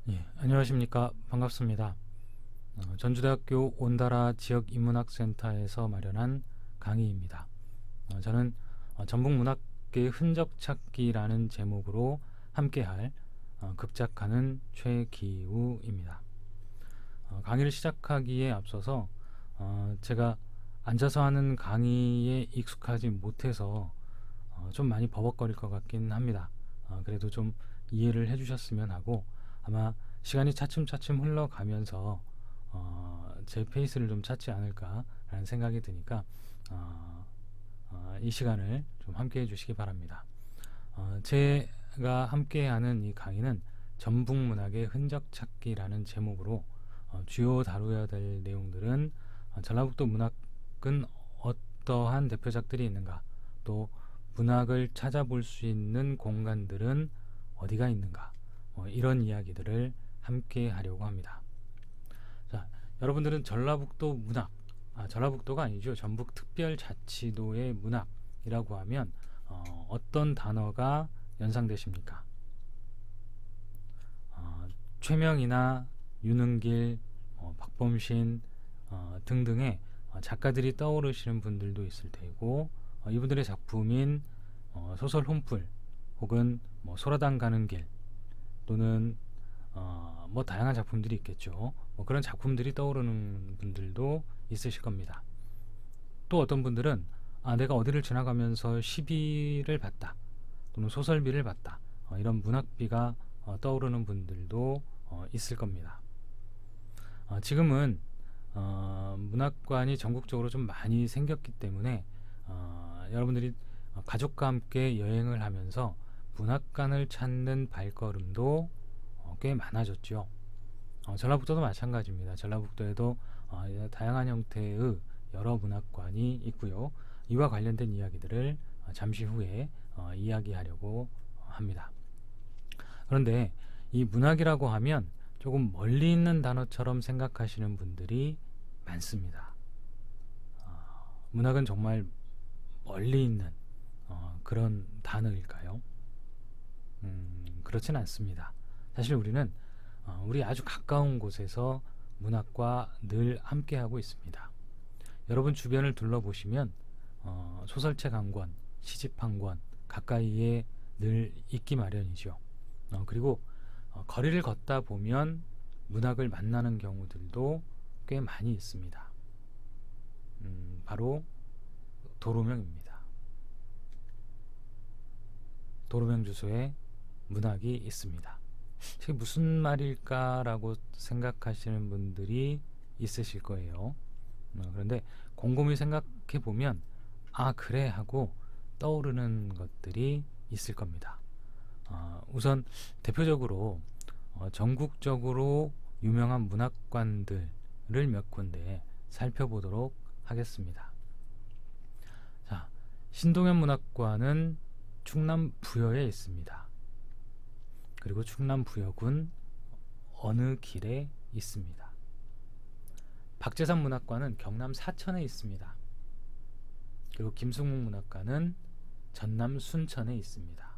예, 안녕하십니까. 반갑습니다. 전주대학교 온다라 지역인문학센터에서 마련한 강의입니다. 저는 전북문학계의 흔적 찾기라는 제목으로 함께할 극작가는 최기우입니다. 강의를 시작하기에 앞서서 제가 앉아서 하는 강의에 익숙하지 못해서 좀 많이 버벅거릴 것 같긴 합니다. 그래도 좀 이해를 해주셨으면 하고, 아마 시간이 차츰차츰 흘러가면서 제 페이스를 좀 찾지 않을까라는 생각이 드니까 이 시간을 좀 함께 해주시기 바랍니다. 제가 함께하는 이 강의는 전북문학의 흔적 찾기라는 제목으로 주요 다루어야 될 내용들은 전라북도 문학은 어떠한 대표작들이 있는가, 또 문학을 찾아볼 수 있는 공간들은 어디가 있는가, 이런 이야기들을 함께 하려고 합니다. 자, 여러분들은 전라북도 문학, 전라북도가 아니죠. 전북특별자치도의 문학이라고 하면 어떤 단어가 연상되십니까? 최명이나 유능길, 박범신 등등의 작가들이 떠오르시는 분들도 있을 테고, 이분들의 작품인 소설 혼풀, 혹은 소라당 가는 길, 또는 다양한 작품들이 있겠죠. 그런 작품들이 떠오르는 분들도 있으실 겁니다. 또 어떤 분들은 내가 어디를 지나가면서 시비를 봤다, 또는 소설비를 봤다, 이런 문학비가 떠오르는 분들도 있을 겁니다. 지금은 문학관이 전국적으로 좀 많이 생겼기 때문에 여러분들이 가족과 함께 여행을 하면서 문학관을 찾는 발걸음도 꽤 많아졌죠. 전라북도도 마찬가지입니다. 전라북도에도 다양한 형태의 여러 문학관이 있고요. 이와 관련된 이야기들을 잠시 후에 이야기하려고 합니다. 그런데 이 문학이라고 하면 조금 멀리 있는 단어처럼 생각하시는 분들이 많습니다. 문학은 정말 멀리 있는 그런 단어일까요? 그렇진 않습니다. 사실 우리는 우리 아주 가까운 곳에서 문학과 늘 함께하고 있습니다. 여러분 주변을 둘러보시면 소설책 한 권, 시집 한 권 가까이에 늘 있기 마련이죠. 그리고 거리를 걷다 보면 문학을 만나는 경우들도 꽤 많이 있습니다. 바로 도로명입니다. 도로명 주소에 문학이 있습니다. 이게 무슨 말일까라고 생각하시는 분들이 있으실 거예요. 그런데 곰곰이 생각해 보면 그래 하고 떠오르는 것들이 있을 겁니다. 우선 대표적으로 전국적으로 유명한 문학관들을 몇 군데 살펴보도록 하겠습니다. 자, 신동현 문학관은 충남 부여에 있습니다. 그리고 충남 부여군 어느 길에 있습니다. 박재산 문학관은 경남 사천에 있습니다. 그리고 김승묵 문학관은 전남 순천에 있습니다.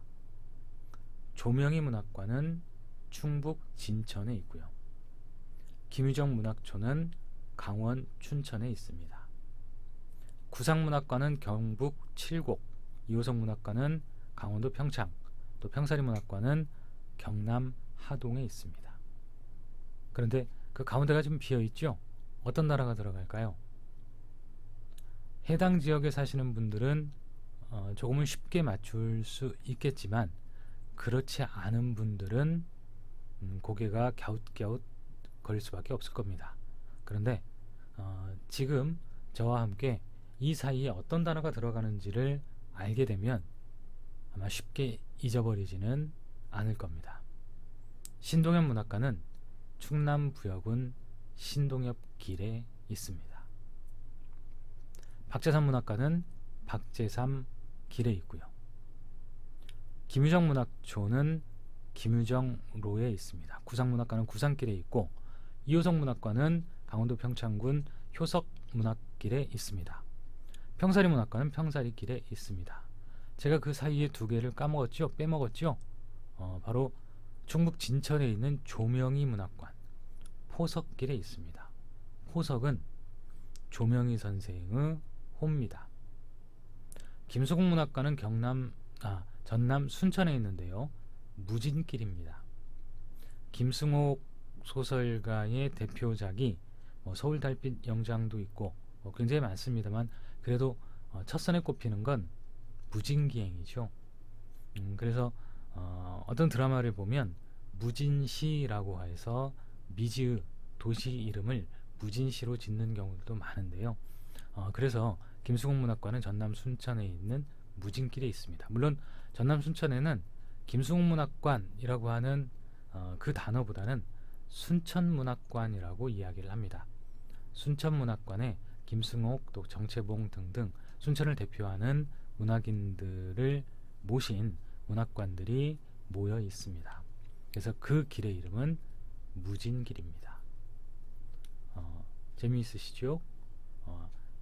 조명희 문학관은 충북 진천에 있고요. 김유정 문학초는 강원 춘천에 있습니다. 구상문학관은 경북 칠곡, 이호성 문학관은 강원도 평창, 또 평사리 문학관은 경남 하동에 있습니다. 그런데 그 가운데가 좀 비어있죠? 어떤 나라가 들어갈까요? 해당 지역에 사시는 분들은 조금은 쉽게 맞출 수 있겠지만, 그렇지 않은 분들은 고개가 갸웃갸웃 거릴 수밖에 없을 겁니다. 그런데 지금 저와 함께 이 사이에 어떤 단어가 들어가는지를 알게 되면 아마 쉽게 잊어버리지는 않을 겁니다. 신동엽 문학관은 충남 부여군 신동엽 길에 있습니다. 박재삼 문학관은 박재삼 길에 있고요. 김유정 문학초는 김유정로에 있습니다. 구상문학관은 구상길에 있고, 이호성 문학관은 강원도 평창군 효석 문학길에 있습니다. 평사리 문학관은 평사리길에 있습니다. 제가 그 사이에 두 개를 빼먹었죠. 바로 충북 진천에 있는 조명희 문학관 포석길에 있습니다. 포석은 조명희 선생의 호입니다. 김수국 문학관은 전남 순천에 있는데요. 무진길입니다. 김승옥 소설가의 대표작이 서울 달빛 영장도 있고 굉장히 많습니다만 그래도 첫선에 꼽히는 건 무진기행이죠. 그래서 어떤 드라마를 보면 무진시라고 해서 미지의 도시 이름을 무진시로 짓는 경우도 많은데요. 그래서 김수국 문학관은 전남 순천에 있는 무진길에 있습니다. 물론 전남 순천에는 김수국 문학관이라고 하는 그 단어보다는 순천문학관이라고 이야기를 합니다. 순천문학관에 김승옥 또 정채봉 등등 순천을 대표하는 문학인들을 모신 문학관들이 모여 있습니다. 그래서 그 길의 이름은 무진길입니다. 재미있으시죠?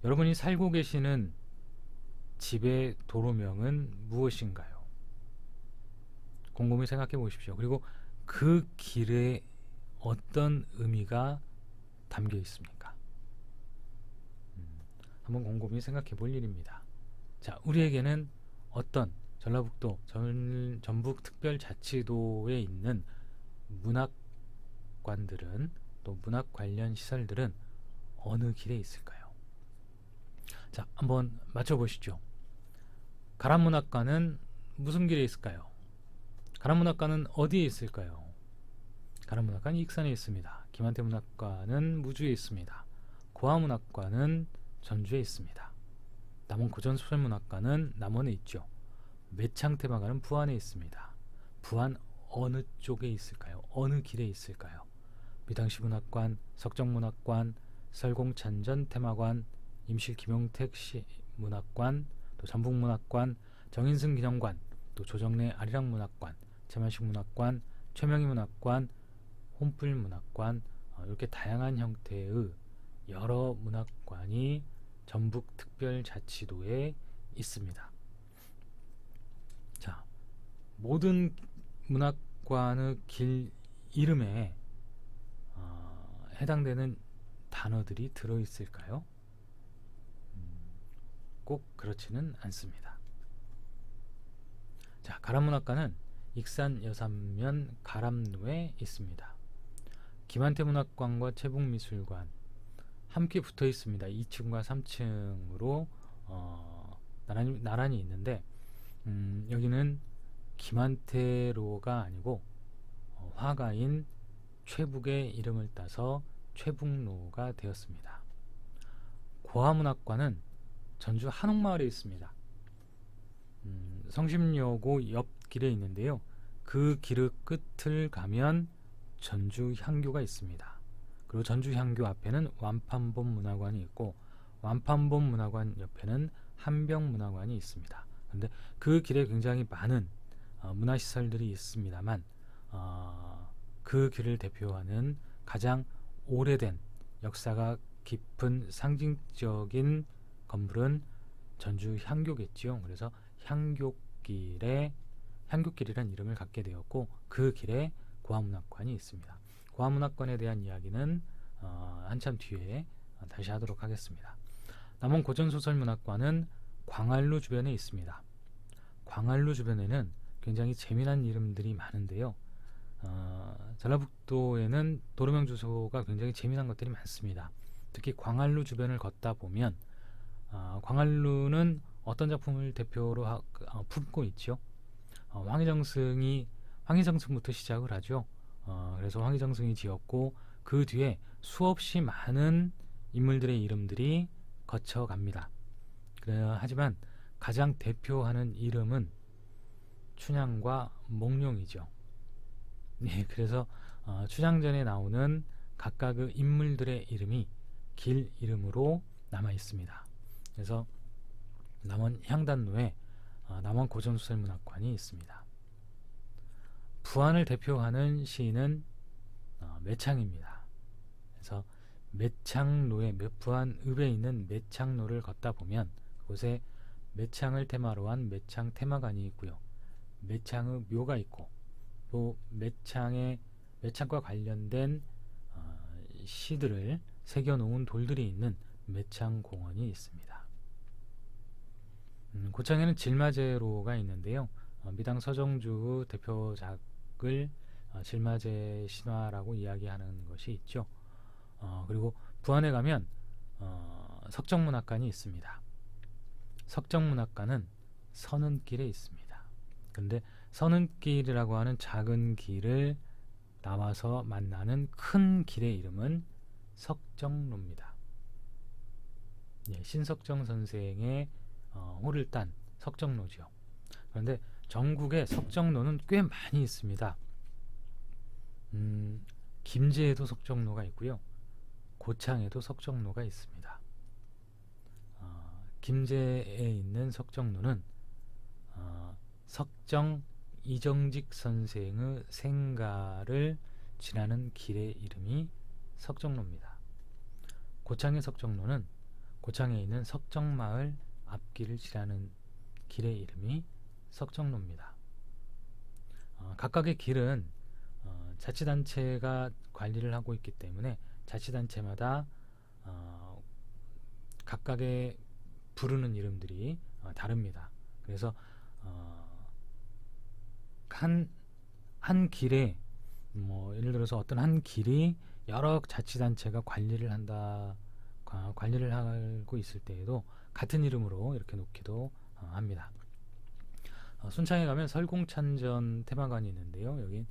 여러분이 살고 계시는 집의 도로명은 무엇인가요? 곰곰이 생각해 보십시오. 그리고 그 길에 어떤 의미가 담겨 있습니까? 한번 곰곰이 생각해 볼 일입니다. 자, 우리에게는 어떤 전라북도 전북특별자치도에 있는 문학관들은 또 문학 관련 시설들은 어느 길에 있을까요? 자, 한번 맞춰보시죠. 가람문학관은 무슨 길에 있을까요? 가람문학관은 어디에 있을까요? 가람문학관은 익산에 있습니다. 김한태문학관은 무주에 있습니다. 고아문학관은 전주에 있습니다. 남원고전소설문학관은 남원에 있죠. 매창테마관은 부안에 있습니다. 부안 어느 쪽에 있을까요? 어느 길에 있을까요? 비당시문학관, 석정문학관, 설공찬전테마관, 임실 김용택 문학관, 또 전북문학관, 정인승 기념관, 또 조정래 아리랑문학관, 최만식 문학관, 최명희 문학관, 홈플 문학관, 이렇게 다양한 형태의 여러 문학관이 전북특별자치도에 있습니다. 자, 모든 문학관의 길 이름에 해당되는 단어들이 들어있을까요? 꼭 그렇지는 않습니다. 자, 가람문학관은 익산 여산면 가람루에 있습니다. 김한태 문학관과 채북미술관 함께 붙어 있습니다. 2층과 3층으로 나란히 있는데 여기는 김한태로가 아니고 화가인 최북의 이름을 따서 최북로가 되었습니다. 고아문학관은 전주 한옥마을에 있습니다. 성심여고 옆길에 있는데요. 그 길의 끝을 가면 전주 향교가 있습니다. 그리고 전주 향교 앞에는 완판본 문화관이 있고 완판본 문화관 옆에는 한병 문화관이 있습니다. 그런데 그 길에 굉장히 많은 문화시설들이 있습니다만 그 길을 대표하는 가장 오래된 역사가 깊은 상징적인 건물은 전주 향교겠지요. 그래서 향교길이란 이름을 갖게 되었고 그 길에 고아문학관이 있습니다. 고아문학관에 대한 이야기는 한참 뒤에 다시 하도록 하겠습니다. 남원 고전소설문학관은 광안루 주변에 있습니다. 광안루 주변에는 굉장히 재미난 이름들이 많은데요. 전라북도에는 도로명 주소가 굉장히 재미난 것들이 많습니다. 특히 광안루 주변을 걷다 보면 광안루는 어떤 작품을 대표로 품고 있죠? 황희정승부터 시작을 하죠. 그래서 황희정승이 지었고 그 뒤에 수없이 많은 인물들의 이름들이 거쳐갑니다. 하지만 가장 대표하는 이름은 춘향과 몽룡이죠. 네, 그래서 춘향전에 나오는 각각의 인물들의 이름이 길 이름으로 남아 있습니다. 그래서 남원 향단로에 남원 고전소설문학관이 있습니다. 부안을 대표하는 시인은 매창입니다. 그래서 부안읍에 있는 매창로를 걷다 보면 그곳에 매창을 테마로 한 매창 테마관이 있고요. 매창의 묘가 있고 또 매창과 관련된 시들을 새겨놓은 돌들이 있는 매창공원이 있습니다. 고창에는 질마제로가 있는데요. 미당 서정주 대표작을 질마제 신화라고 이야기하는 것이 있죠. 그리고 부안에 가면 석정문학관이 있습니다. 석정문학관은 서는길에 있습니다. 그런데 서는길이라고 하는 작은 길을 나와서 만나는 큰 길의 이름은 석정로입니다. 예, 신석정 선생의 호를 딴 석정로죠. 그런데 전국에 석정로는 꽤 많이 있습니다. 김제에도 석정로가 있고요. 고창에도 석정로가 있습니다. 김제에 있는 석정로는 석정 이정직 선생의 생가를 지나는 길의 이름이 석정로입니다. 고창의 석정로는 고창에 있는 석정마을 앞길을 지나는 길의 이름이 석정로입니다. 각각의 길은 자치단체가 관리를 하고 있기 때문에 자치단체마다 각각의 부르는 이름들이 다릅니다. 그래서 한 길에 예를 들어서 어떤 한 길이 여러 자치단체가 관리를 하고 있을 때에도 같은 이름으로 이렇게 놓기도 합니다. 순창에 가면 설공찬전 테마관이 있는데요. 여기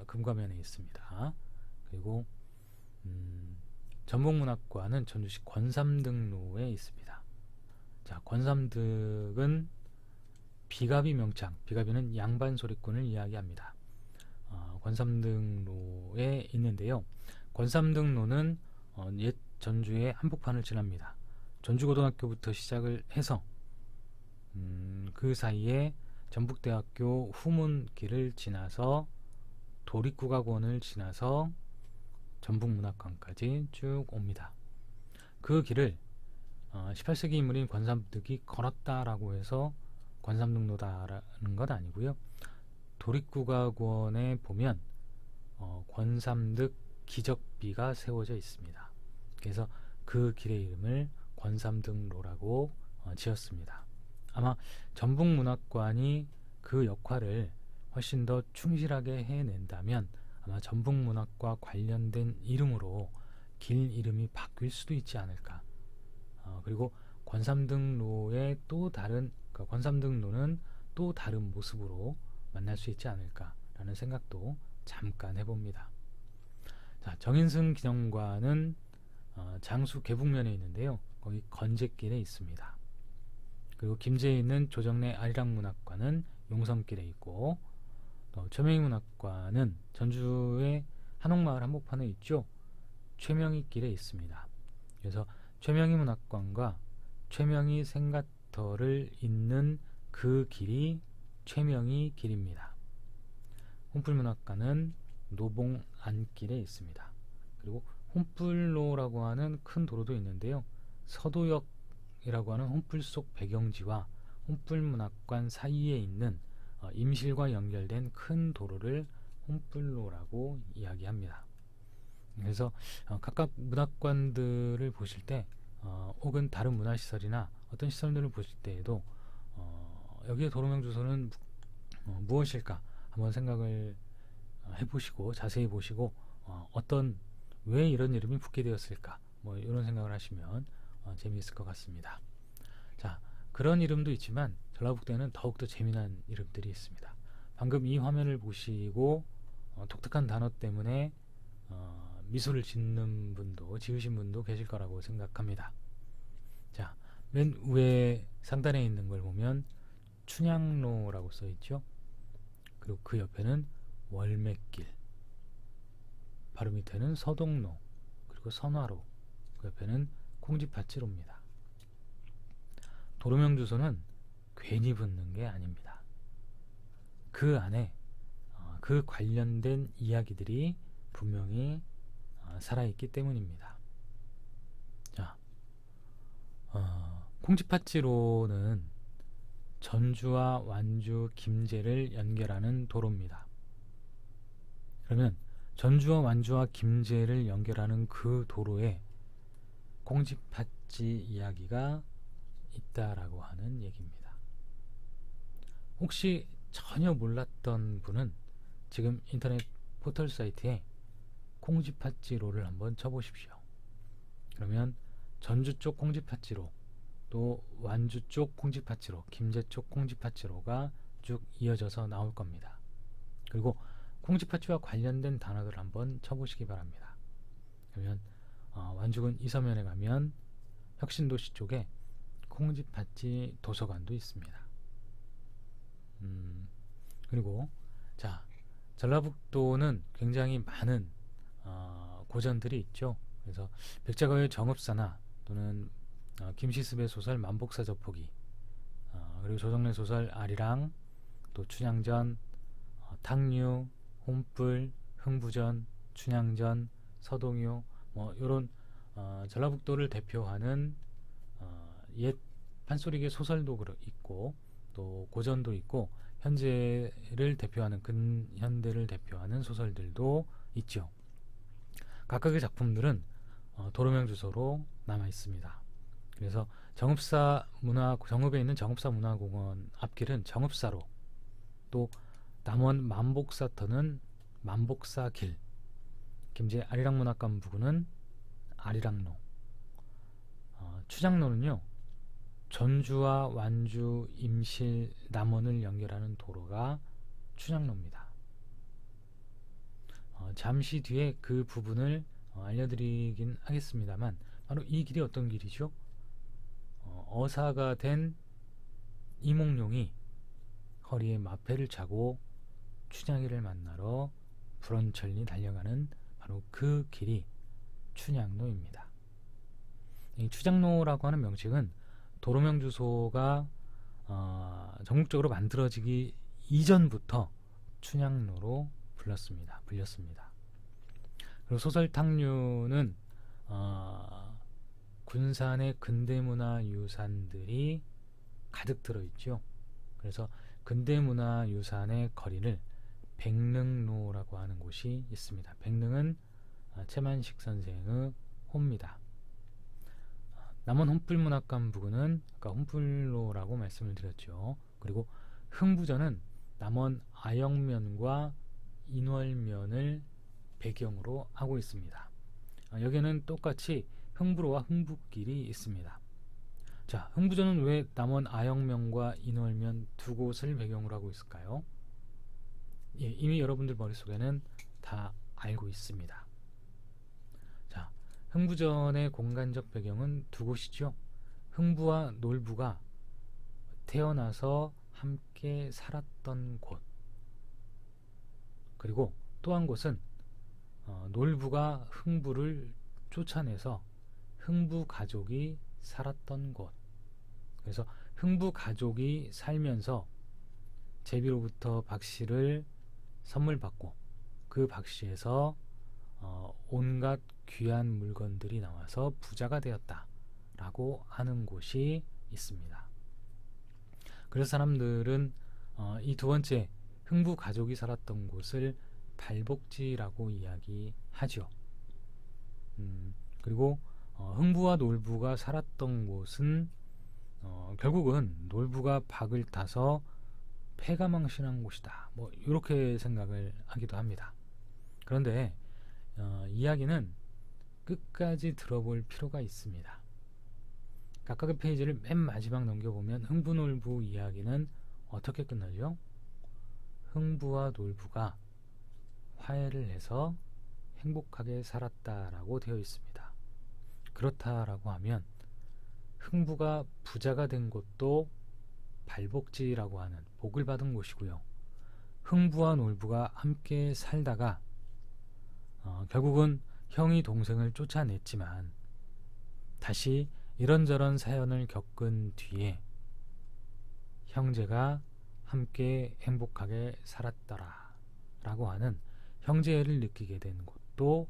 금과면에 있습니다. 그리고 전북문학관은 전주시 권삼등로에 있습니다. 자, 권삼등은 비가비 명창, 비가비는 양반소리꾼을 이야기합니다. 권삼등로에 있는데요. 권삼등로는 옛 전주의 한복판을 지납니다. 전주고등학교부터 시작을 해서 그 사이에 전북대학교 후문길을 지나서 도립국악원을 지나서 전북문학관까지 쭉 옵니다. 그 길을 18세기 인물인 권삼득이 걸었다라고 해서 권삼등로다라는 건 아니고요. 도립국악원에 보면 권삼득 기적비가 세워져 있습니다. 그래서 그 길의 이름을 권삼등로라고 지었습니다. 아마 전북문학관이 그 역할을 훨씬 더 충실하게 해낸다면 아마 전북문학과 관련된 이름으로 길 이름이 바뀔 수도 있지 않을까. 그리고 권삼등로의 또 다른 권삼등로는 또 다른 모습으로 만날 수 있지 않을까라는 생각도 잠깐 해봅니다. 자, 정인승 기념관은 장수 계북면에 있는데요. 거기 건제길에 있습니다. 그리고 김제에 있는 조정래 아리랑문학관은 용성길에 있고, 또 최명희문학관은 전주의 한옥마을 한복판에 있죠. 최명희길에 있습니다. 그래서 최명희문학관과 최명희 생가터를 잇는 그 길이 최명희 길입니다. 홍풀문학관은 노봉 안길에 있습니다. 그리고 홍풀로라고 하는 큰 도로도 있는데요. 서도역이라고 하는 홍풀 속 배경지와 홍풀문학관 사이에 있는 임실과 연결된 큰 도로를 홍풀로라고 이야기합니다. 그래서 각각 문학관들을 보실 때 혹은 다른 문화시설이나 어떤 시설들을 보실 때에도 여기에 도로명 주소는 무엇일까 한번 생각을 해보시고 자세히 보시고 왜 이런 이름이 붙게 되었을까 이런 생각을 하시면 재미있을 것 같습니다. 자, 그런 이름도 있지만 전라북도에는 더욱더 재미난 이름들이 있습니다. 방금 이 화면을 보시고 독특한 단어 때문에 미소를 지으신 분도 계실 거라고 생각합니다. 자, 맨 위에 상단에 있는 걸 보면 춘향로라고 써 있죠. 그리고 그 옆에는 월매길, 바로 밑에는 서동로, 그리고 선화로, 그 옆에는 콩쥐팥지로입니다. 도로명 주소는 괜히 붙는 게 아닙니다. 그 안에 그 관련된 이야기들이 분명히 살아있기 때문입니다. 자, 콩쥐팥지로는 전주와 완주, 김제를 연결하는 도로입니다. 그러면 전주와 완주와 김제를 연결하는 그 도로에 콩쥐팥쥐 이야기가 있다라고 하는 얘기입니다. 혹시 전혀 몰랐던 분은 지금 인터넷 포털 사이트에 콩쥐팥쥐로를 한번 쳐보십시오. 그러면 전주 쪽 콩쥐팥쥐로, 또 완주 쪽 콩쥐팥쥐로, 김제 쪽 콩쥐팥쥐로가 쭉 이어져서 나올 겁니다. 그리고 콩쥐팥쥐와 관련된 단어들 한번 쳐보시기 바랍니다. 그러면 완주군 이서면에 가면 혁신도시 쪽에 콩쥐팥쥐 도서관도 있습니다. 그리고 자, 전라북도는 굉장히 많은 고전들이 있죠. 그래서 백작가의 정읍사나 또는 김시습의 소설 만복사 저포기, 그리고 조정래 소설 아리랑, 또 춘향전, 탕류, 혼불, 흥부전, 춘향전, 서동요, 뭐 이런 전라북도를 대표하는 옛 판소리계 소설도 있고, 또 고전도 있고, 현재를 대표하는 근현대를 대표하는 소설들도 있죠. 각각의 작품들은 도로명 주소로 남아 있습니다. 그래서 정읍에 있는 정읍사 문화공원 앞길은 정읍사로, 또 남원 만복사터는 만복사길, 김제 아리랑문학관 부근은 아리랑로, 추장로는요 전주와 완주, 임실, 남원을 연결하는 도로가 추장로입니다. 잠시 뒤에 그 부분을 알려드리긴 하겠습니다만, 바로 이 길이 어떤 길이죠? 어사가 된 이몽룡이 허리에 마패를 차고 춘향이를 만나러 불원천리 달려가는 바로 그 길이 춘향로입니다. 이 추장로라고 하는 명칭은 도로명 주소가 전국적으로 만들어지기 이전부터 춘향로로 불렸습니다. 그리고 소설 탕류는 군산의 근대문화유산들이 가득 들어있죠. 그래서 근대문화유산의 거리를 백릉로라고 하는 곳이 있습니다. 백릉은 채만식 선생의 호입니다. 남원 혼불문학관 부근은 아까 혼불로라고 말씀을 드렸죠. 그리고 흥부전은 남원 아영면과 인월면을 배경으로 하고 있습니다. 여기에는 똑같이 흥부로와 흥부길이 있습니다. 자, 흥부전은 왜 남원 아영면과 인월면 두 곳을 배경으로 하고 있을까요? 예, 이미 여러분들 머릿속에는 다 알고 있습니다. 자, 흥부전의 공간적 배경은 두 곳이죠. 흥부와 놀부가 태어나서 함께 살았던 곳, 그리고 또 한 곳은 놀부가 흥부를 쫓아내서 흥부 가족이 살았던 곳. 그래서 흥부 가족이 살면서 제비로부터 박씨를 선물 받고 그 박씨에서 온갖 귀한 물건들이 나와서 부자가 되었다라고 하는 곳이 있습니다. 그래서 사람들은 이 두 번째 흥부 가족이 살았던 곳을 발복지라고 이야기하죠. 그리고 흥부와 놀부가 살았던 곳은 결국은 놀부가 박을 타서 패가망신한 곳이다, 뭐 이렇게 생각을 하기도 합니다. 그런데 이야기는 끝까지 들어볼 필요가 있습니다. 각각의 페이지를 맨 마지막 넘겨보면 흥부놀부 이야기는 어떻게 끝나죠? 흥부와 놀부가 화해를 해서 행복하게 살았다라고 되어 있습니다. 그렇다라고 하면 흥부가 부자가 된 곳도 발복지라고 하는 복을 받은 곳이고요. 흥부와 놀부가 함께 살다가 결국은 형이 동생을 쫓아냈지만 다시 이런저런 사연을 겪은 뒤에 형제가 함께 행복하게 살았더라 라고 하는 형제애를 느끼게 된 곳도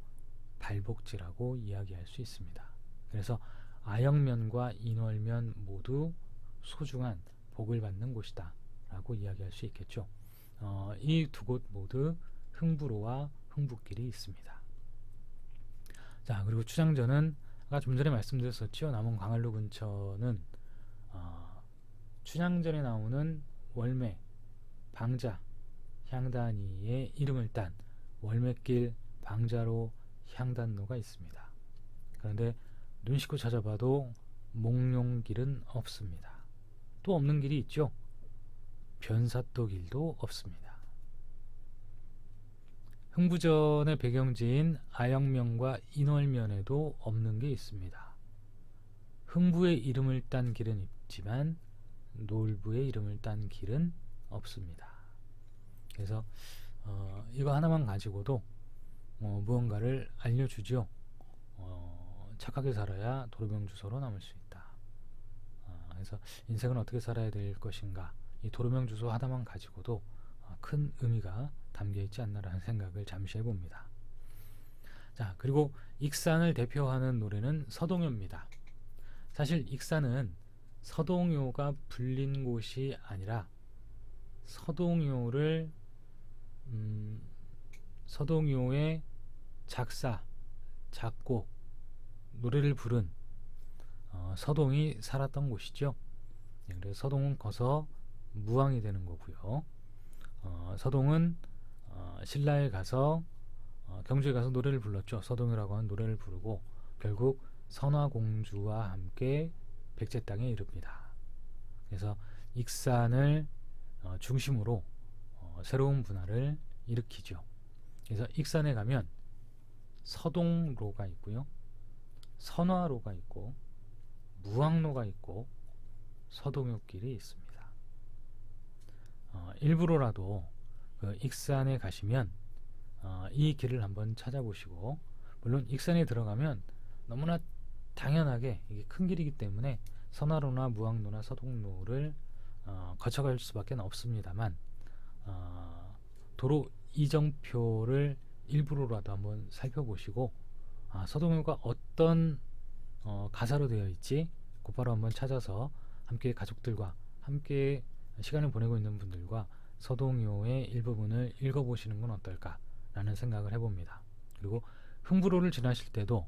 발복지라고 이야기할 수 있습니다. 그래서 아영면과 인월면 모두 소중한 복을 받는 곳이다 라고 이야기할 수 있겠죠. 이 두 곳 모두 흥부로와 흥부길이 있습니다. 자, 그리고 추장전은 아까 좀 전에 말씀드렸었죠. 남원 광안루 근처는 추장전에 나오는 월매, 방자, 향단이의 이름을 딴 월매길, 방자로, 향단로가 있습니다. 그런데 눈 씻고 찾아봐도 몽룡길은 없습니다. 또 없는 길이 있죠. 변사도 길도 없습니다. 흥부전의 배경지인 아영면과 인월면에도 없는 게 있습니다. 흥부의 이름을 딴 길은 있지만 놀부의 이름을 딴 길은 없습니다. 그래서 이거 하나만 가지고도 무언가를 알려주죠. 착하게 살아야 도로명 주소로 남을 수 있다. 그래서 인생은 어떻게 살아야 될 것인가, 이 도로명 주소 하나만 가지고도 큰 의미가 담겨 있지 않나라는 생각을 잠시 해봅니다. 자, 그리고 익산을 대표하는 노래는 서동요입니다. 사실 익산은 서동요가 불린 곳이 아니라 서동요를 서동요의 작사, 작곡, 노래를 부른 서동이 살았던 곳이죠. 그래서 서동은 거서 무왕이 되는 거고요. 서동은 신라에 가서 경주에 가서 노래를 불렀죠. 서동이라고 하는 노래를 부르고 결국 선화공주와 함께 백제 땅에 이릅니다. 그래서 익산을 중심으로 새로운 분화를 일으키죠. 그래서 익산에 가면 서동로가 있고요, 선화로가 있고, 무왕로가 있고, 서동요길이 있습니다. 일부러라도 그 익산에 가시면 이 길을 한번 찾아보시고, 물론 익산에 들어가면 너무나 당연하게 이게 큰 길이기 때문에 선화로나 무왕로나 서동로를 거쳐갈 수밖에 없습니다만 도로 이정표를 일부러라도 한번 살펴보시고 서동요가 어떤 가사로 되어 있지 곧바로 한번 찾아서 함께 가족들과 함께 시간을 보내고 있는 분들과 서동요의 일부분을 읽어보시는 건 어떨까라는 생각을 해봅니다. 그리고 흥부로를 지나실 때도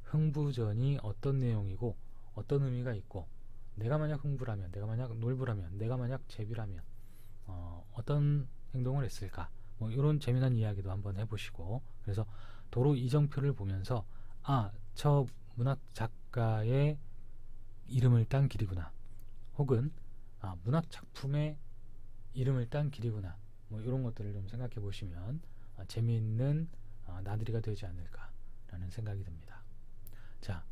흥부전이 어떤 내용이고 어떤 의미가 있고, 내가 만약 흥부라면, 내가 만약 놀부라면, 내가 만약 제비라면 어떤 행동을 했을까, 뭐 이런 재미난 이야기도 한번 해보시고, 그래서 도로 이정표를 보면서 저 문학 작가의 이름을 딴 길이구나, 혹은 문학 작품의 이름을 딴 길이구나, 뭐 이런 것들을 좀 생각해 보시면 재미있는 나들이가 되지 않을까라는 생각이 듭니다. 자,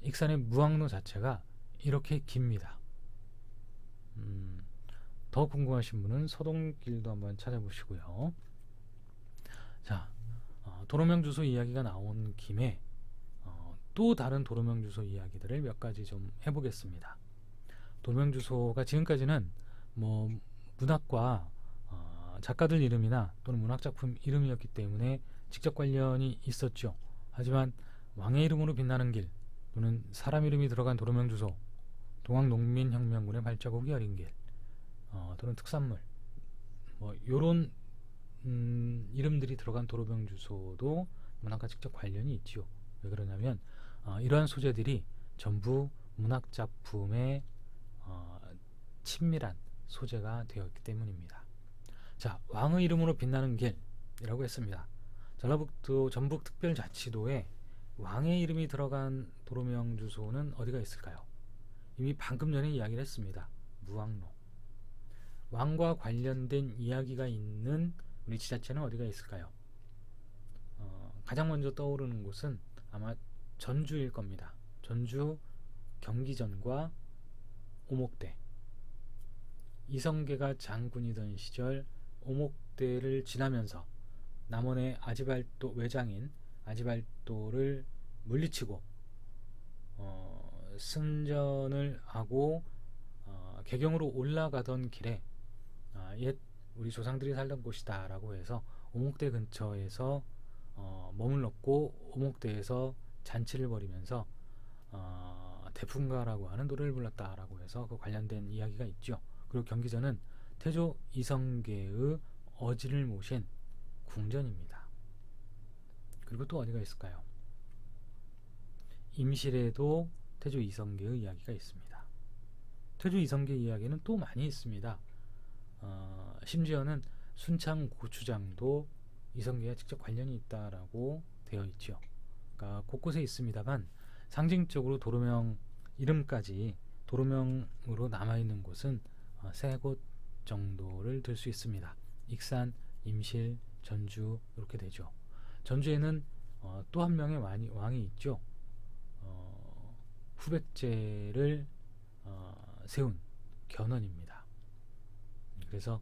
익산의 무왕로 자체가 이렇게 깁니다. 더 궁금하신 분은 서동길도 한번 찾아보시고요. 자, 도로명 주소 이야기가 나온 김에 또 다른 도로명 주소 이야기들을 몇 가지 좀 해보겠습니다. 도로명 주소가 지금까지는 뭐 문학과 작가들 이름이나 또는 문학작품 이름이었기 때문에 직접 관련이 있었죠. 하지만 왕의 이름으로 빛나는 길, 또는 사람 이름이 들어간 도로명 주소, 동학농민혁명군의 발자국이 어린 길, 또는 특산물, 뭐 요런 이름들이 들어간 도로명 주소도 문학과 직접 관련이 있지요. 왜 그러냐면 이러한 소재들이 전부 문학작품의 친밀한 소재가 되었기 때문입니다. 자, 왕의 이름으로 빛나는 길이라고 했습니다. 전라북도 전북특별자치도에 왕의 이름이 들어간 도로명 주소는 어디가 있을까요? 이미 방금 전에 이야기를 했습니다. 무왕로. 왕과 관련된 이야기가 있는 우리 지자체는 어디가 있을까요? 가장 먼저 떠오르는 곳은 아마 전주일 겁니다. 전주 경기전과 오목대. 이성계가 장군이던 시절 오목대를 지나면서 남원의 아지발도 외장인 아지발도를 물리치고 승전을 하고 개경으로 올라가던 길에 옛 우리 조상들이 살던 곳이다 라고 해서 오목대 근처에서 머물렀고, 오목대에서 잔치를 벌이면서 대풍가라고 하는 노래를 불렀다라고 해서 그 관련된 이야기가 있죠. 그리고 경기전은 태조 이성계의 어진을 모신 궁전입니다. 그리고 또 어디가 있을까요? 임실에도 태조 이성계의 이야기가 있습니다. 태조 이성계 이야기는 또 많이 있습니다. 심지어는 순창 고추장도 이성계와 직접 관련이 있다라고 되어 있죠. 그러니까 곳곳에 있습니다만 상징적으로 도로명 이름까지 도로명으로 남아있는 곳은 세 곳 정도를 들 수 있습니다. 익산, 임실, 전주 이렇게 되죠. 전주에는 또 한 명의 왕이 있죠. 후백제를 세운 견훤입니다. 그래서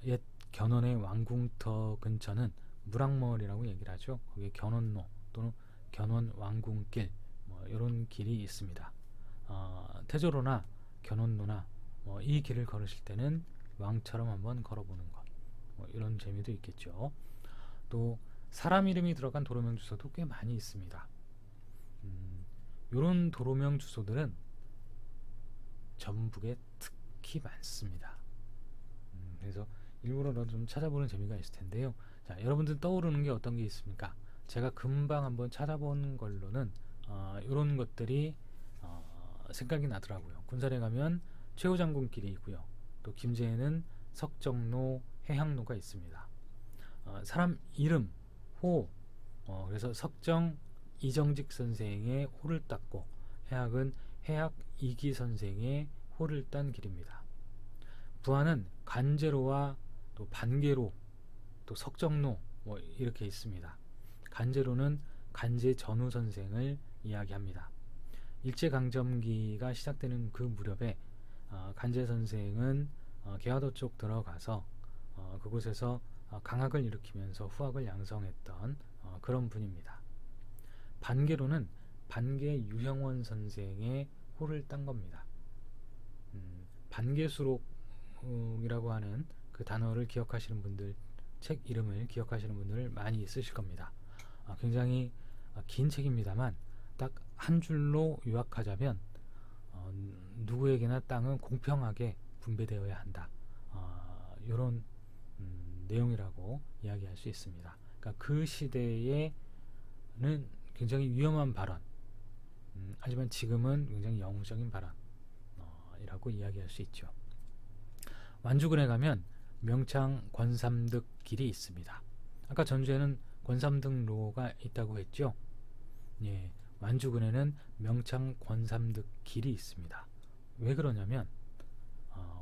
옛 견훤의 왕궁터 근처는 무랑머리라고 얘기를 하죠. 거기에 견훤로 또는 견훤왕궁길 이런 길이 있습니다. 태조로나 견훤로나 이 길을 걸으실 때는 왕처럼 한번 걸어보는 것 이런 재미도 있겠죠. 또 사람 이름이 들어간 도로명 주소도 꽤 많이 있습니다. 이런 도로명 주소들은 전북에 특히 많습니다. 그래서 일부러라도 좀 찾아보는 재미가 있을 텐데요. 자, 여러분들 떠오르는 게 어떤 게 있습니까? 제가 금방 한번 찾아본 걸로는 이런 것들이 생각이 나더라고요. 군산에 가면 최후장군길이 있고요. 또 김제에는 석정로, 해향로가 있습니다. 사람 이름 호 그래서 석정 이정직 선생의 호를 땄고 해학은 해학 이기 선생의 호를 딴 길입니다. 부안은 간제로와 또 반계로 또 석정로 이렇게 있습니다. 간제로는 간제 전후 선생을 이야기합니다. 일제강점기가 시작되는 그 무렵에 간제 선생은 개화도 쪽 들어가서 그곳에서 강학을 일으키면서 후학을 양성했던 그런 분입니다. 반계로는 반계 유형원 선생의 호를 딴 겁니다. 반계수록이라고 하는 그 단어를 기억하시는 분들, 책 이름을 기억하시는 분들 많이 있으실 겁니다. 굉장히 긴 책입니다만 딱 한 줄로 요약하자면 누구에게나 땅은 공평하게 분배되어야 한다. 이런 내용이라고 이야기할 수 있습니다. 그러니까 그 시대에는 굉장히 위험한 발언, 하지만 지금은 굉장히 영웅적인 발언이라고 이야기할 수 있죠. 완주군에 가면 명창 권삼득 길이 있습니다. 아까 전주에는 권삼득로가 있다고 했죠. 예, 완주군에는 명창 권삼득 길이 있습니다. 왜 그러냐면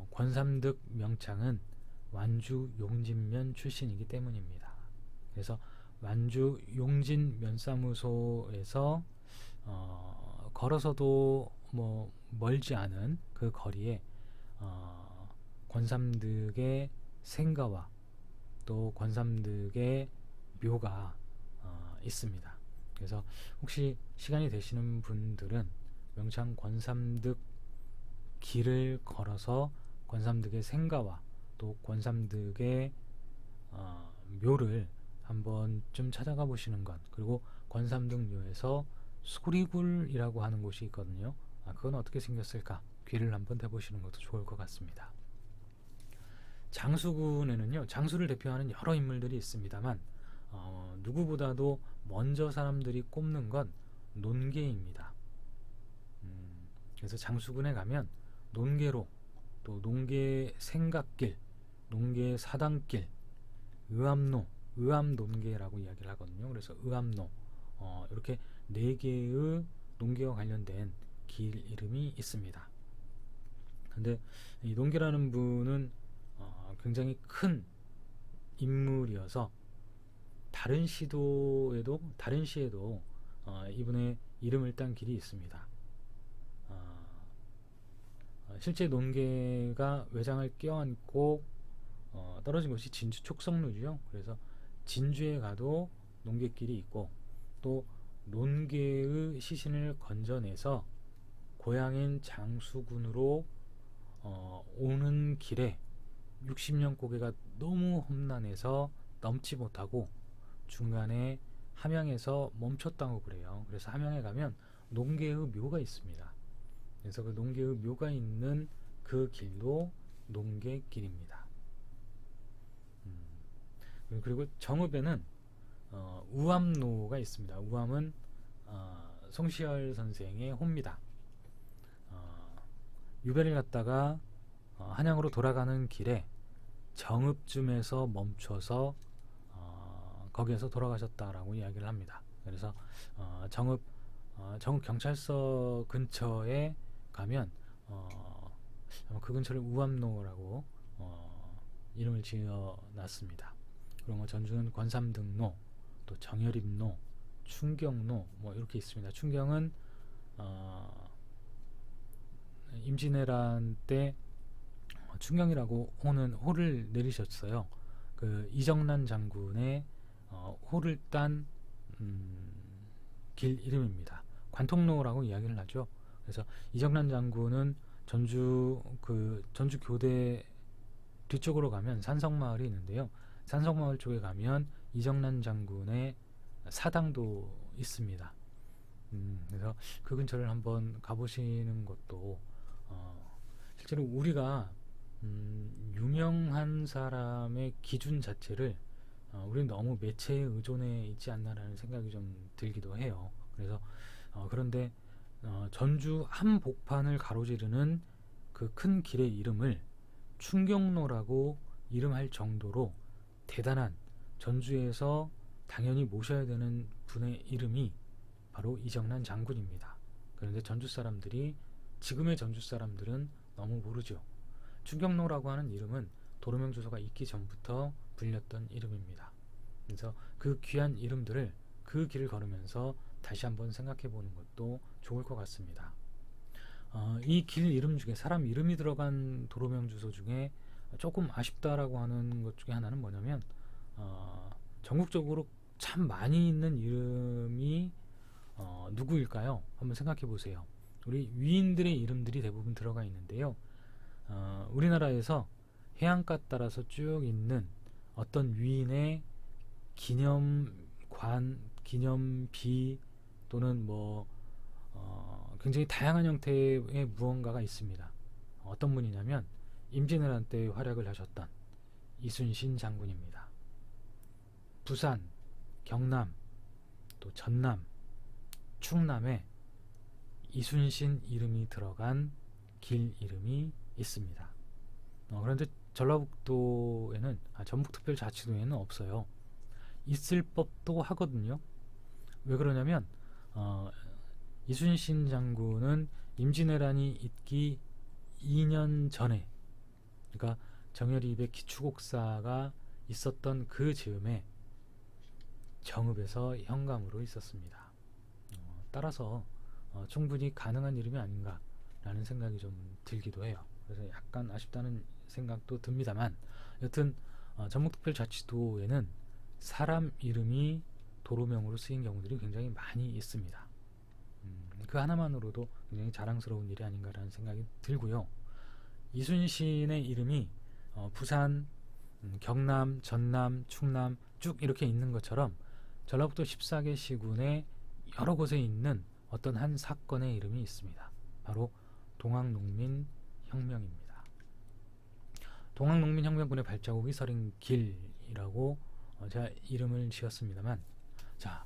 권삼득 명창은 완주 용진면 출신이기 때문입니다. 그래서 완주 용진 면사무소에서 걸어서도 멀지 않은 그 거리에 권삼득의 생가와 또 권삼득의 묘가 있습니다. 그래서 혹시 시간이 되시는 분들은 명창 권삼득 길을 걸어서 권삼득의 생가와 또 권삼득의 묘를 한번 좀 찾아가 보시는 것, 그리고 권삼득묘에서 소리굴이라고 하는 곳이 있거든요. 그건 어떻게 생겼을까 귀를 한번 대보시는 것도 좋을 것 같습니다. 장수군에는요, 장수를 대표하는 여러 인물들이 있습니다만 누구보다도 먼저 사람들이 꼽는 건 논계입니다. 그래서 장수군에 가면 논계로, 또 논계 생각길, 논계 사당길, 의암로, 의암논계라고 이야기를 하거든요. 그래서 의암로 이렇게 4개의 논계와 관련된 길 이름이 있습니다. 근데 이 논계라는 분은 굉장히 큰 인물이어서 다른 시에도 이분의 이름을 딴 길이 있습니다. 실제 논계가 외장을 껴안고 떨어진 곳이 진주 촉성루죠. 그래서 진주에 가도 논계길이 있고, 또 논계의 시신을 건져내서 고향인 장수군으로 오는 길에 60년 고개가 너무 험난해서 넘지 못하고 중간에 함양에서 멈췄다고 그래요. 그래서 함양에 가면 논계의 묘가 있습니다. 그래서 그 논계의 묘가 있는 그 길도 논계길입니다. 그리고 정읍에는 우암로가 있습니다. 우암은 송시열 선생의 호입니다. 유배를 갔다가 한양으로 돌아가는 길에 정읍쯤에서 멈춰서 거기에서 돌아가셨다라고 이야기를 합니다. 그래서 정읍 경찰서 근처에 가면 아마 그 근처를 우암로라고 이름을 지어놨습니다. 그리고 뭐 전주는 권삼등로, 또 정여림로, 충경로 뭐 이렇게 있습니다. 충경은 임진왜란 때 충경이라고 호는 호를 내리셨어요. 그 이정난 장군의 호를 딴 길 이름입니다. 관통로라고 이야기를 하죠. 그래서 이정난 장군은 전주 교대 뒤쪽으로 가면 산성마을이 있는데요. 산성마을 쪽에 가면 이정난 장군의 사당도 있습니다. 그래서 그 근처를 한번 가보시는 것도 실제로 우리가 유명한 사람의 기준 자체를 우리는 너무 매체에 의존해 있지 않나라는 생각이 좀 들기도 해요. 그래서 그런데 전주 한복판을 가로지르는 그 큰 길의 이름을 충경로라고 이름할 정도로 대단한, 전주에서 당연히 모셔야 되는 분의 이름이 바로 이정난 장군입니다. 그런데 지금의 전주 사람들은 너무 모르죠. 충경로라고 하는 이름은 도로명 주소가 있기 전부터 불렸던 이름입니다. 그래서 그 귀한 이름들을 그 길을 걸으면서 다시 한번 생각해 보는 것도 좋을 것 같습니다. 이 길 이름 중에, 사람 이름이 들어간 도로명 주소 중에 조금 아쉽다라고 하는 것 중에 하나는 뭐냐면 전국적으로 참 많이 있는 이름이 누구일까요? 한번 생각해 보세요. 우리 위인들의 이름들이 대부분 들어가 있는데요. 우리나라에서 해안가 따라서 쭉 있는 어떤 위인의 기념관, 기념비 또는 굉장히 다양한 형태의 무언가가 있습니다. 어떤 분이냐면 임진왜란 때 활약을 하셨던 이순신 장군입니다. 부산, 경남, 또 전남, 충남에 이순신 이름이 들어간 길 이름이 있습니다. 그런데 전라북도에는, 전북특별자치도에는 없어요. 있을 법도 하거든요. 왜 그러냐면 이순신 장군은 임진왜란이 있기 2년 전에, 그러니까 정여립의 기축옥사가 있었던 그 즈음에 정읍에서 현감으로 있었습니다. 따라서 충분히 가능한 이름이 아닌가라는 생각이 좀 들기도 해요. 그래서 약간 아쉽다는 생각도 듭니다만, 여튼 전북특별자치도에는 사람 이름이 도로명으로 쓰인 경우들이 굉장히 많이 있습니다. 그 하나만으로도 굉장히 자랑스러운 일이 아닌가라는 생각이 들고요. 이순신의 이름이 부산, 경남, 전남, 충남 쭉 이렇게 있는 것처럼 전라북도 14개 시군의 여러 곳에 있는 어떤 한 사건의 이름이 있습니다. 바로 동학농민혁명입니다. 동학농민혁명군의 발자국이 서린 길이라고 제가 이름을 지었습니다만, 자,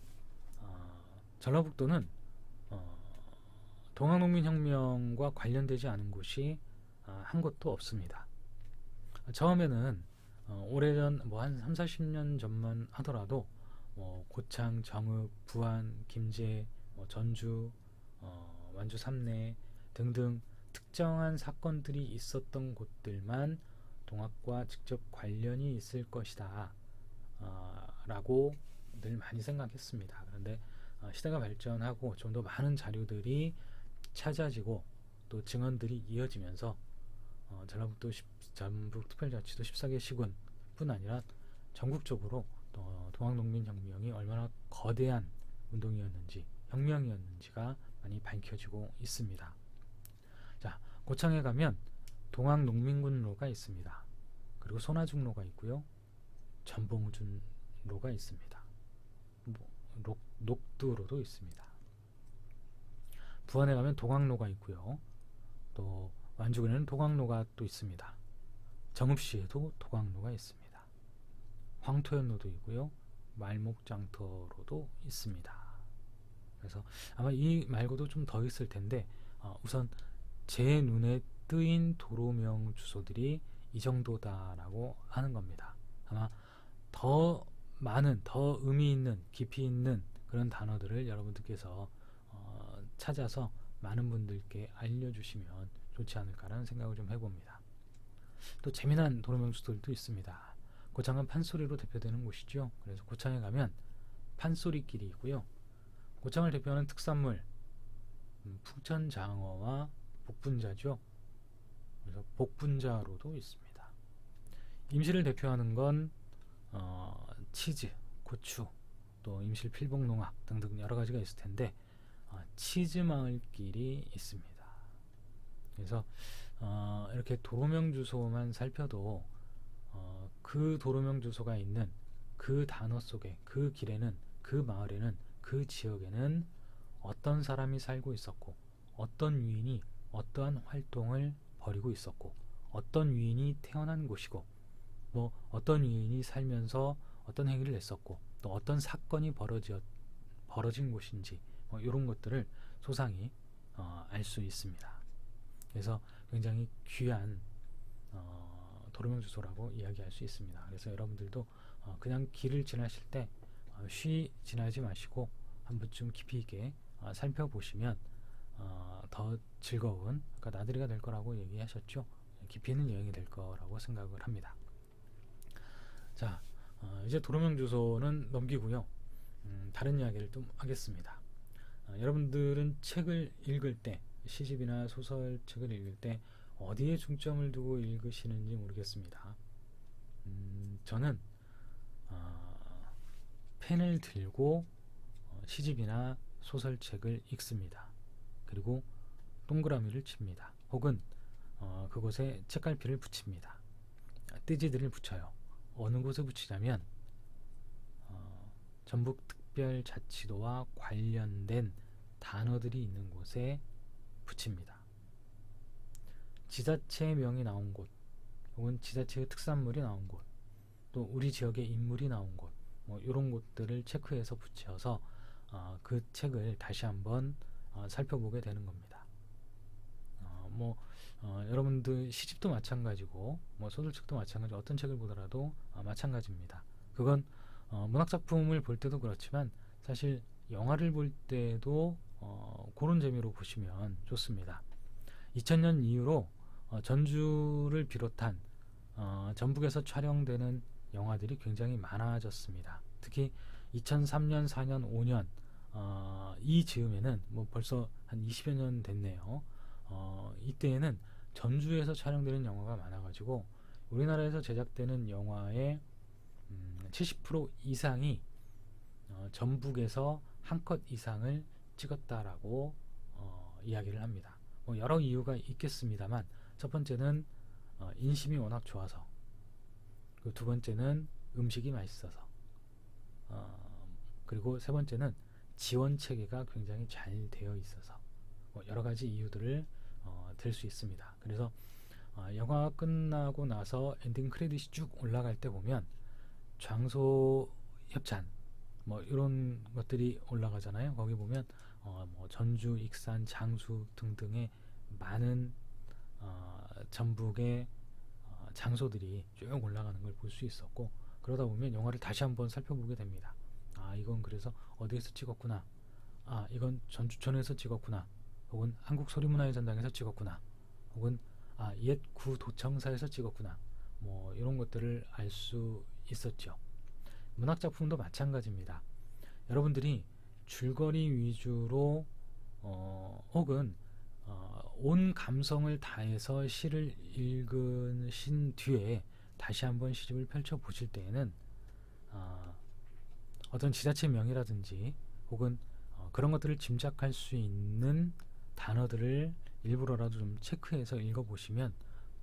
전라북도는 동학농민혁명과 관련되지 않은 곳이 한 곳도 없습니다. 처음에는 오래전 한 30-40년 전만 하더라도 고창, 정읍, 부안, 김제, 전주, 완주 삼내 등등 특정한 사건들이 있었던 곳들만 동학과 직접 관련이 있을 것이다 라고 늘 많이 생각했습니다. 그런데 시대가 발전하고 좀 더 많은 자료들이 찾아지고 또 증언들이 이어지면서 전북특별자치도 14개 시군뿐 아니라 전국적으로 동학농민혁명이 얼마나 거대한 운동이었는지, 혁명이었는지가 많이 밝혀지고 있습니다. 자, 고창에 가면 동학농민군로가 있습니다. 그리고 손아중로가 있고요. 전봉준로가 있습니다. 녹두로도 있습니다. 부안에 가면 동학로가 있고요. 또 완주군에는 동학로가 또 있습니다. 정읍시에도 동학로가 있습니다. 황토현로도 있고요. 말목장터로도 있습니다. 그래서 아마 이 말고도 좀 더 있을 텐데 우선 제 눈에 뜨인 도로명 주소들이 이 정도다라고 하는 겁니다. 아마 더 많은, 더 의미 있는, 깊이 있는 그런 단어들을 여러분들께서 찾아서 많은 분들께 알려주시면 좋지 않을까라는 생각을 좀 해봅니다. 또 재미난 도로명 주소들도 있습니다. 고창은 판소리로 대표되는 곳이죠. 그래서 고창에 가면 판소리길이 있고요. 고창을 대표하는 특산물 풍천장어와 복분자죠. 그래서 복분자로도 있습니다. 임실을 대표하는 건 치즈, 고추, 또 임실 필복농악 등등 여러 가지가 있을 텐데 치즈 마을길이 있습니다. 그래서 이렇게 도로명 주소만 살펴도 그 도로명 주소가 있는 그 단어 속에, 그 길에는, 그 마을에는, 그 지역에는 어떤 사람이 살고 있었고, 어떤 유인이 어떠한 활동을 벌이고 있었고, 어떤 유인이 태어난 곳이고, 뭐 어떤 유인이 살면서 어떤 행위를 했었고, 또 어떤 사건이 벌어진 곳인지 뭐 이런 것들을 소상히 알 수 있습니다. 그래서 굉장히 귀한 도로명 주소라고 이야기할 수 있습니다. 그래서 여러분들도 그냥 길을 지나실 때 쉬 지나지 마시고 한 번쯤 깊이 있게 살펴보시면 더 즐거운, 아까 나들이가 될 거라고 얘기하셨죠. 깊이 있는 여행이 될 거라고 생각을 합니다. 자, 이제 도로명 주소는 넘기고요. 다른 이야기를 좀 하겠습니다. 여러분들은 책을 읽을 때, 시집이나 소설책을 읽을 때 어디에 중점을 두고 읽으시는지 모르겠습니다. 저는 펜을 들고 시집이나 소설책을 읽습니다. 그리고 동그라미를 칩니다. 혹은 그곳에 책갈피를 붙입니다. 띠지들을 붙여요. 어느 곳에 붙이냐면 전북특별자치도와 관련된 단어들이 있는 곳에 붙입니다. 지자체명이 나온 곳, 혹은 지자체의 특산물이 나온 곳, 또 우리 지역의 인물이 나온 곳, 뭐 이런 곳들을 체크해서 붙여서 그 책을 다시 한번 살펴보게 되는 겁니다. 여러분들 시집도 마찬가지고, 뭐 소설책도 마찬가지고, 어떤 책을 보더라도 마찬가지입니다. 그건 문학작품을 볼 때도 그렇지만 사실 영화를 볼 때도 그런 재미로 보시면 좋습니다. 2000년 이후로 전주를 비롯한 전북에서 촬영되는 영화들이 굉장히 많아졌습니다. 특히 2003년, 4년, 5년 이 즈음에는 뭐 벌써 한 20여 년 됐네요. 이때에는 전주에서 촬영되는 영화가 많아가지고 우리나라에서 제작되는 영화의 70% 이상이 전북에서 한 컷 이상을 찍었다라고 이야기를 합니다. 뭐 여러 이유가 있겠습니다만 첫 번째는 인심이 워낙 좋아서, 그 두 번째는 음식이 맛있어서, 그리고 세 번째는 지원 체계가 굉장히 잘 되어 있어서, 뭐 여러 가지 이유들을 들 수 있습니다. 그래서 영화가 끝나고 나서 엔딩 크레딧이 쭉 올라갈 때 보면 장소 협찬 뭐 이런 것들이 올라가잖아요. 거기 보면 뭐 전주, 익산, 장수 등등의 많은 전북의 장소들이 쭉 올라가는 걸 볼 수 있었고, 그러다 보면 영화를 다시 한번 살펴보게 됩니다. 이건 그래서 어디에서 찍었구나, 이건 전주천에서 찍었구나, 혹은 한국소리문화유산당에서 찍었구나, 혹은 옛 구도청사에서 찍었구나, 뭐 이런 것들을 알 수 있었죠. 문학작품도 마찬가지입니다. 여러분들이 줄거리 위주로 혹은 온 감성을 다해서 시를 읽으신 뒤에 다시 한번 시집을 펼쳐 보실 때에는 어떤 지자체 명이라든지 혹은 그런 것들을 짐작할 수 있는 단어들을 일부러라도 좀 체크해서 읽어보시면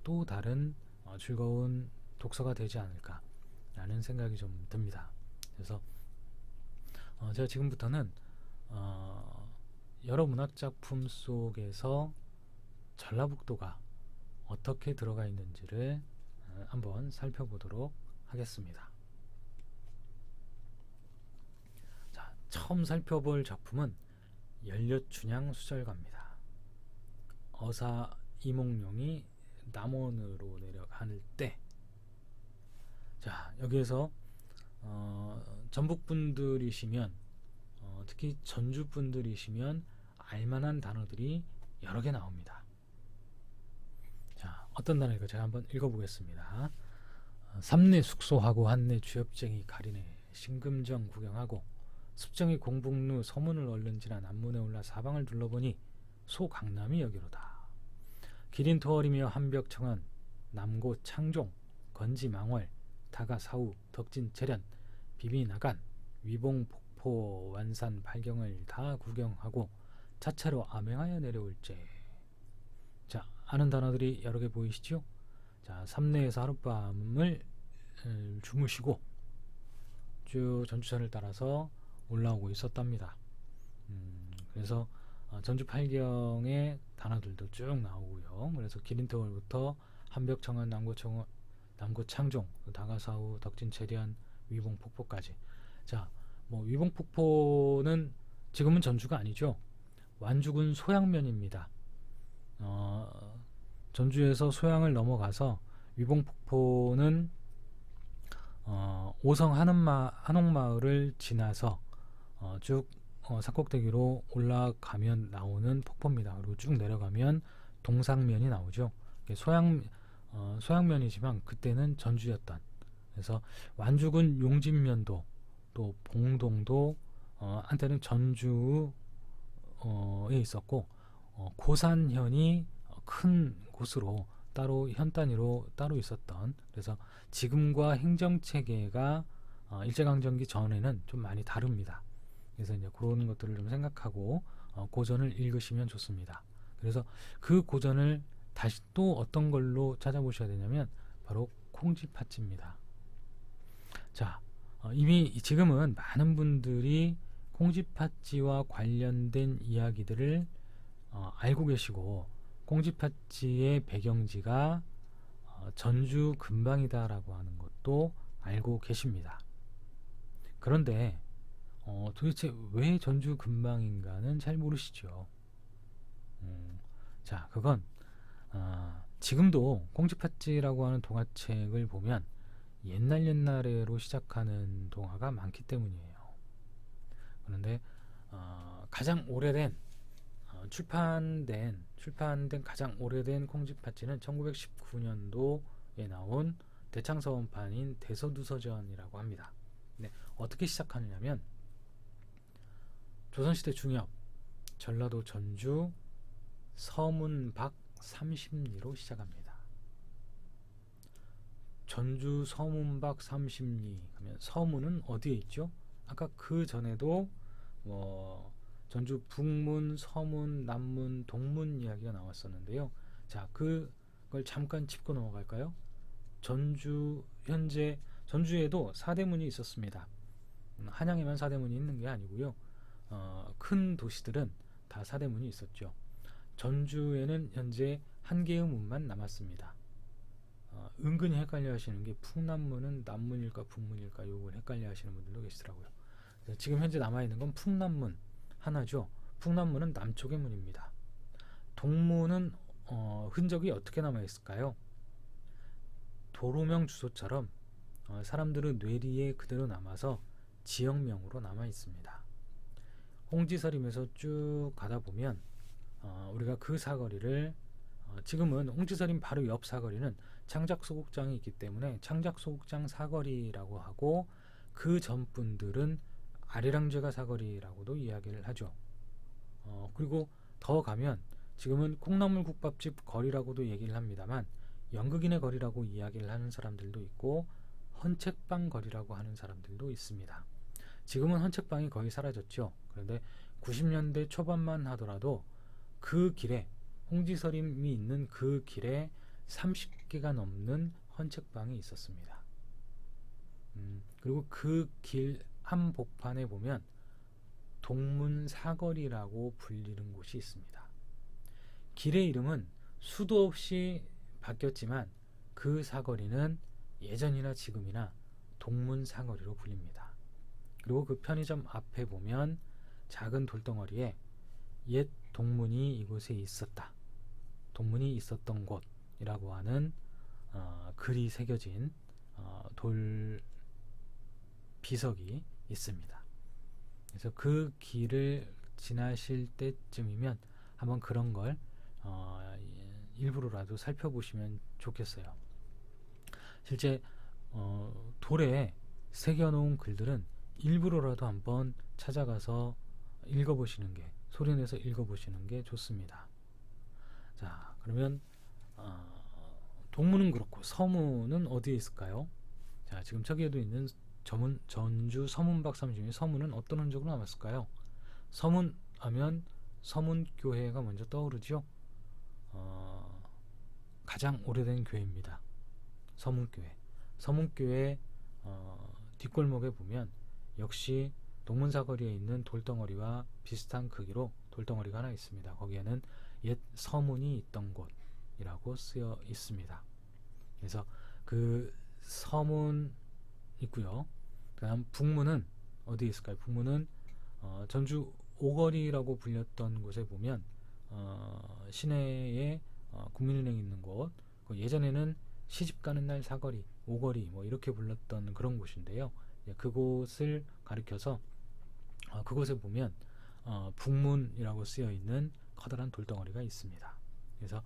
또 다른 즐거운 독서가 되지 않을까 라는 생각이 좀 듭니다. 그래서 제가 지금부터는 여러 문학작품 속에서 전라북도가 어떻게 들어가 있는지를 한번 살펴보도록 하겠습니다. 처음 살펴볼 작품은 연료춘향 수절가입니다. 어사 이몽룡이 남원으로 내려갈 때, 자 여기에서 전북 분들이시면 특히 전주 분들이시면 알만한 단어들이 여러 개 나옵니다. 자 어떤 단어일까 제가 한번 읽어보겠습니다. 삼내 숙소하고 한내 주엽쟁이 가리네 신금정 구경하고 습정이 공북루 서문을 얼른지나 남문에 올라 사방을 둘러보니 소 강남이 여기로다. 기린 토월이며 한벽청원 남고 창종 건지 망월 다가 사우 덕진 재련 비비나간 위봉 폭포 완산 발경을 다 구경하고 차차로 암행하여 내려올제. 자 아는 단어들이 여러 개 보이시죠? 자 삼내에서 하룻밤을 주무시고 쭉 전주천을 따라서 올라오고 있었답니다. 그래서 전주 팔경의 단어들도 쭉 나오고요. 그래서 기린터월부터 한벽청원, 남고창종, 다가사우, 덕진체련, 위봉폭포까지. 자, 뭐 위봉폭포는 지금은 전주가 아니죠. 완주군 소양면입니다. 전주에서 소양을 넘어가서 위봉폭포는 오성 한옥마을을 지나서 쭉 산꼭대기로 올라가면 나오는 폭포입니다. 그리고 쭉 내려가면 동상면이 나오죠. 소양면이지만 그때는 전주였던. 그래서 완주군 용진면도 또 봉동도 한때는 전주에 있었고 고산현이 큰 곳으로 따로 현 단위로 따로 있었던. 그래서 지금과 행정체계가 일제강점기 전에는 좀 많이 다릅니다. 그래서 이제 그런 것들을 좀 생각하고 고전을 읽으시면 좋습니다. 그래서 그 고전을 다시 또 어떤 걸로 찾아보셔야 되냐면 바로 콩쥐팥쥐입니다. 자, 이미 지금은 많은 분들이 콩쥐팥쥐와 관련된 이야기들을 알고 계시고 콩쥐팥쥐의 배경지가 전주 근방이다라고 하는 것도 알고 계십니다. 그런데 도대체 왜 전주 근방인가는 잘 모르시죠. 자, 그건 지금도 콩쥐팥쥐라고 하는 동화책을 보면 옛날로 시작하는 동화가 많기 때문이에요. 그런데 가장 오래된 출판된 가장 오래된 콩쥐팥쥐는 1919년도에 나온 대창서원판인 대서두서전이라고 합니다. 네, 어떻게 시작하느냐면 조선시대 중엽 전라도 전주 서문박 삼십리로 시작합니다. 전주 서문박 삼십리 하면 서문은 어디에 있죠? 아까 그 전에도 전주 북문, 서문, 남문, 동문 이야기가 나왔었는데요. 자, 그걸 잠깐 짚고 넘어갈까요? 현재 전주에도 사대문이 있었습니다. 한양에만 사대문이 있는 게 아니고요. 큰 도시들은 다 사대문이 있었죠. 전주에는 현재 한 개의 문만 남았습니다. 은근히 헷갈려 하시는 게 풍남문은 남문일까 북문일까 요걸 헷갈려 하시는 분들도 계시더라고요. 지금 현재 남아있는 건 풍남문 하나죠. 풍남문은 남쪽의 문입니다. 동문은 흔적이 어떻게 남아있을까요? 도로명 주소처럼 사람들은 뇌리에 그대로 남아서 지역명으로 남아있습니다. 홍지서림에서 쭉 가다 보면 우리가 그 사거리를 지금은 홍지서림 바로 옆 사거리는 창작소극장이 있기 때문에 창작소극장 사거리라고 하고 그 전분들은 아리랑제가 사거리라고도 이야기를 하죠. 그리고 더 가면 지금은 콩나물국밥집 거리라고도 얘기를 합니다만 연극인의 거리라고 이야기를 하는 사람들도 있고 헌책방 거리라고 하는 사람들도 있습니다. 지금은 헌책방이 거의 사라졌죠. 그런데 90년대 초반만 하더라도 그 길에 홍지서림이 있는 그 길에 30개가 넘는 헌책방이 있었습니다. 그리고 그 길 한복판에 보면 동문사거리라고 불리는 곳이 있습니다. 길의 이름은 수도 없이 바뀌었지만 그 사거리는 예전이나 지금이나 동문사거리로 불립니다. 그리고 그 편의점 앞에 보면 작은 돌덩어리에 옛 동문이 이곳에 있었다, 동문이 있었던 곳이라고 하는 글이 새겨진 돌 비석이 있습니다. 그래서 그 길을 지나실 때쯤이면 한번 그런 걸 일부러라도 살펴보시면 좋겠어요. 실제 돌에 새겨놓은 글들은 일부러라도 한번 찾아가서 읽어보시는 게, 소리내서 읽어보시는 게 좋습니다. 자, 그러면 동문은 그렇고 서문은 어디에 있을까요? 자, 지금 저기에도 있는 전주 서문박 30의 서문은 어떤 흔적으로 남았을까요? 서문 하면 서문교회가 먼저 떠오르죠. 가장 오래된 교회입니다. 서문교회. 서문교회 뒷골목에 보면 역시 동문사거리에 있는 돌덩어리와 비슷한 크기로 돌덩어리가 하나 있습니다. 거기에는 옛 서문이 있던 곳이라고 쓰여 있습니다. 그래서 그 서문 있고요. 그다음 북문은 어디에 있을까요? 북문은 전주 오거리라고 불렸던 곳에 보면 시내에 국민은행이 있는 곳, 예전에는 시집가는 날 사거리, 오거리 뭐 이렇게 불렀던 그런 곳인데요. 그곳을 가리켜서 그곳에 보면 북문이라고 쓰여 있는 커다란 돌덩어리가 있습니다. 그래서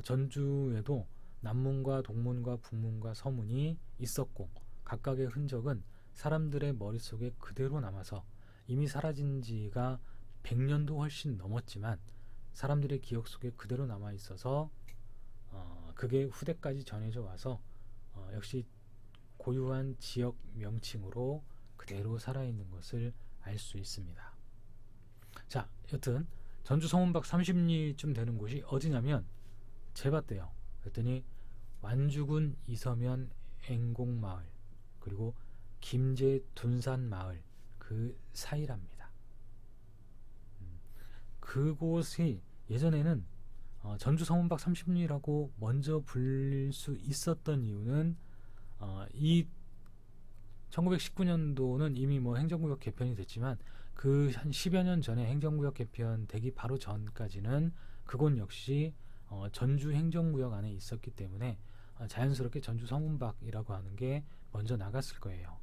전주에도 남문과 동문과 북문과 서문이 있었고, 각각의 흔적은 사람들의 머릿속에 그대로 남아서 이미 사라진 지가 100년도 훨씬 넘었지만 사람들의 기억 속에 그대로 남아 있어서 그게 후대까지 전해져 와서 역시 고유한 지역 명칭으로 그대로 살아있는 것을 알 수 있습니다. 자, 여튼 전주 서문박 30리쯤 되는 곳이 어디냐면 재봤대요. 그랬더니 완주군 이서면 앵곡마을 그리고 김제 둔산마을 그 사이랍니다. 그곳이 예전에는 전주 서문박 30리라고 먼저 불릴 수 있었던 이유는 이 1919년도는 이미 뭐 행정구역 개편이 됐지만 그 한 10여 년 전에 행정구역 개편 되기 바로 전까지는 그곳 역시 전주 행정구역 안에 있었기 때문에 자연스럽게 전주 서문박이라고 하는 게 먼저 나갔을 거예요.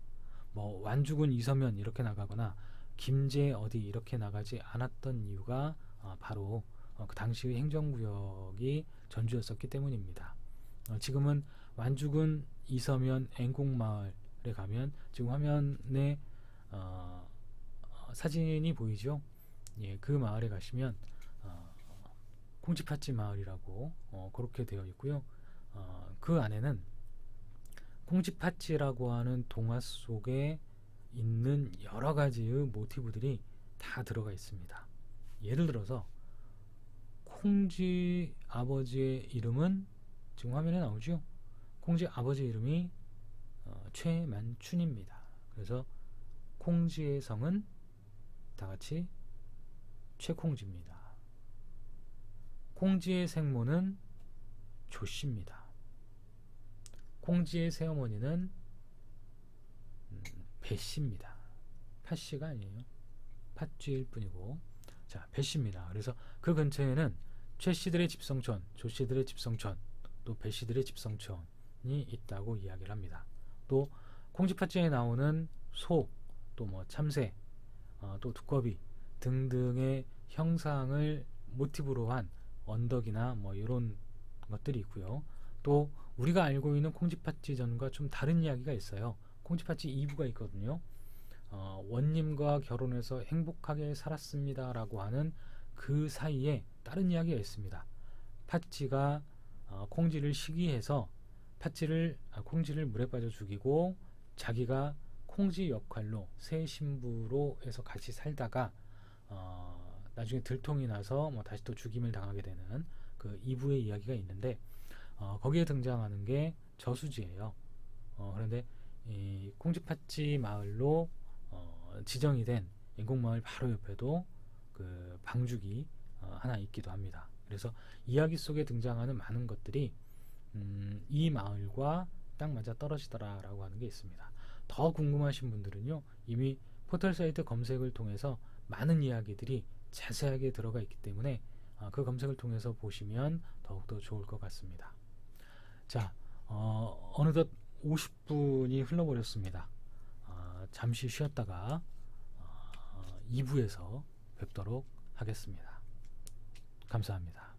뭐 완주군 이서면 이렇게 나가거나 김제 어디 이렇게 나가지 않았던 이유가 바로 그 당시의 행정구역이 전주였었기 때문입니다. 지금은 완주군 이서면 앵곡마을에 가면 지금 화면에 사진이 보이죠? 예, 그 마을에 가시면 콩쥐팥집 마을이라고 그렇게 되어 있고요. 그 안에는 콩쥐팥쥐라고 하는 동화 속에 있는 여러 가지의 모티브들이 다 들어가 있습니다. 예를 들어서 콩쥐 아버지의 이름은 지금 화면에 나오죠. 콩쥐 아버지 이름이 최만춘입니다. 그래서 콩쥐의 성은 다같이 최콩쥐입니다. 콩쥐의 생모는 조씨입니다. 콩쥐의 새어머니는 배씨입니다. 팥씨가 아니에요. 팥쥐일 뿐이고, 자, 배씨입니다. 그래서 그 근처에는 최씨들의 집성촌, 조씨들의 집성촌, 또 배씨들의 집성촌이 있다고 이야기를 합니다. 또 콩쥐팥쥐에 나오는 소, 또 뭐 참새, 또 두꺼비 등등의 형상을 모티브로 한 언덕이나 뭐 이런 것들이 있고요. 또 우리가 알고 있는 콩쥐팥쥐전과 좀 다른 이야기가 있어요. 콩쥐팥쥐 2부가 있거든요. 원님과 결혼해서 행복하게 살았습니다 라고 하는 그 사이에 다른 이야기가 있습니다. 팥쥐가 콩쥐를 시기해서 콩쥐를 물에 빠져 죽이고 자기가 콩쥐 역할로 새 신부로 해서 같이 살다가 나중에 들통이 나서 뭐 다시 또 죽임을 당하게 되는 그 2부의 이야기가 있는데 거기에 등장하는 게 저수지예요. 그런데 이 콩쥐팥쥐 마을로 지정이 된 인공마을 바로 옆에도 그 방죽이 하나 있기도 합니다. 그래서 이야기 속에 등장하는 많은 것들이 이 마을과 딱 맞아 떨어지더라라고 하는 게 있습니다. 더 궁금하신 분들은요, 이미 포털 사이트 검색을 통해서 많은 이야기들이 자세하게 들어가 있기 때문에 그 검색을 통해서 보시면 더욱더 좋을 것 같습니다. 자, 어느덧 50분이 흘러버렸습니다. 잠시 쉬었다가 2부에서 뵙도록 하겠습니다. 감사합니다.